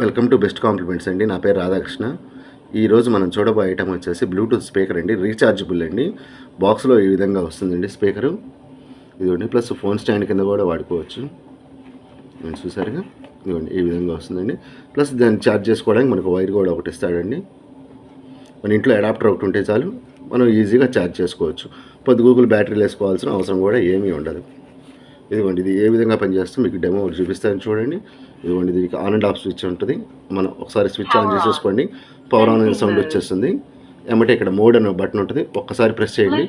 Welcome to best compliments అండి. నా పేరు రాధాకృష్ణ. ఈరోజు మనం చూడబోయే ఐటమ్ వచ్చేసి బ్లూటూత్ స్పీకర్ అండి. రీఛార్జబుల్ అండి. బాక్స్లో ఈ విధంగా వస్తుందండి స్పీకరు. ఇదిగోండి, ప్లస్ ఫోన్ స్టాండ్ కింద కూడా వాడుకోవచ్చు. నేను చూసారుగా, ఇదిగోండి ఈ విధంగా వస్తుందండి. ప్లస్ దాన్ని ఛార్జ్ చేసుకోవడానికి మనకు వైర్ కూడా ఒకటి ఇస్తాడండి. మన ఇంట్లో అడాప్టర్ ఒకటి ఉంటే చాలు, మనం ఈజీగా ఛార్జ్ చేసుకోవచ్చు. పొద్దుగూకులు బ్యాటరీలు వేసుకోవాల్సిన అవసరం కూడా ఏమీ ఉండదు. ఇదిగోండి, ఇది ఏ విధంగా పనిచేస్తుందో మీకు డెమో చూపిస్తాను చూడండి. ఇదిగోండి, దీనికి ఆన్ అండ్ ఆఫ్ స్విచ్ ఉంటుంది. మనం ఒకసారి స్విచ్ ఆన్ చేసేసుకోండి, పవర్ ఆన్ అనే సౌండ్ వచ్చేస్తుంది. ఏమంటే ఇక్కడ మోడ్ అనే బటన్ ఉంటుంది, ఒక్కసారి ప్రెస్ చేయండి.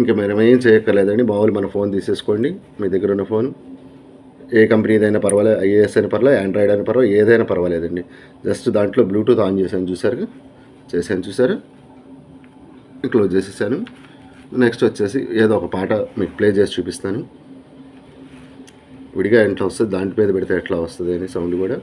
ఇంకా మీరు ఏం చేయక్కర్లేదండి. మామూలు మన ఫోన్ తీసేసుకోండి, మీ దగ్గర ఉన్న ఫోన్ ఏ కంపెనీదైనా పర్వాలేదు, ఐఏఎస్ అయినా పర్వాలేదు, ఆండ్రాయిడ్ అయినా పర్వాలేదు, ఏదైనా పర్వాలేదండి. జస్ట్ దాంట్లో బ్లూటూత్ ఆన్ చేశాను చూసారు, క్లోజ్ చేసేసాను. నెక్స్ట్ వచ్చేసి ఏదో ఒక పాట మీకు ప్లే చేసి చూపిస్తాను. విడిగా ఎట్లా వస్తుంది, దాంట్ మీద పెడితే ఎట్లా వస్తుంది అని సౌండ్ కూడా.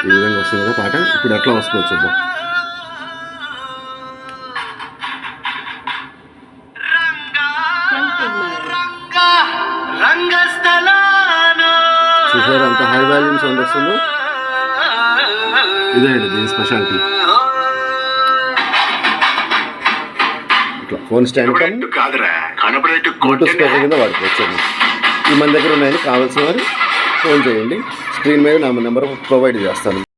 ఈ విధంగా వస్తుంది కదా పాట. ఇప్పుడు ఎట్లా వస్తుందో చూద్దాం. చూసారు అంత హై వాల్యూమ్ సౌండ్ వస్తుందో. ఇదే అండి దీని స్పెషాలిటీ. ఇట్లా ఫోన్ స్టాండ్ బ్లూటూత్ స్పీకర్ కింద వాడుకోవచ్చు. ఈ మన దగ్గర ఉన్నాయని కావాల్సిన వారు ఫోన్ చేయండి. స్క్రీన్ మీద నా నెంబర్ ప్రొవైడ్ చేస్తాను.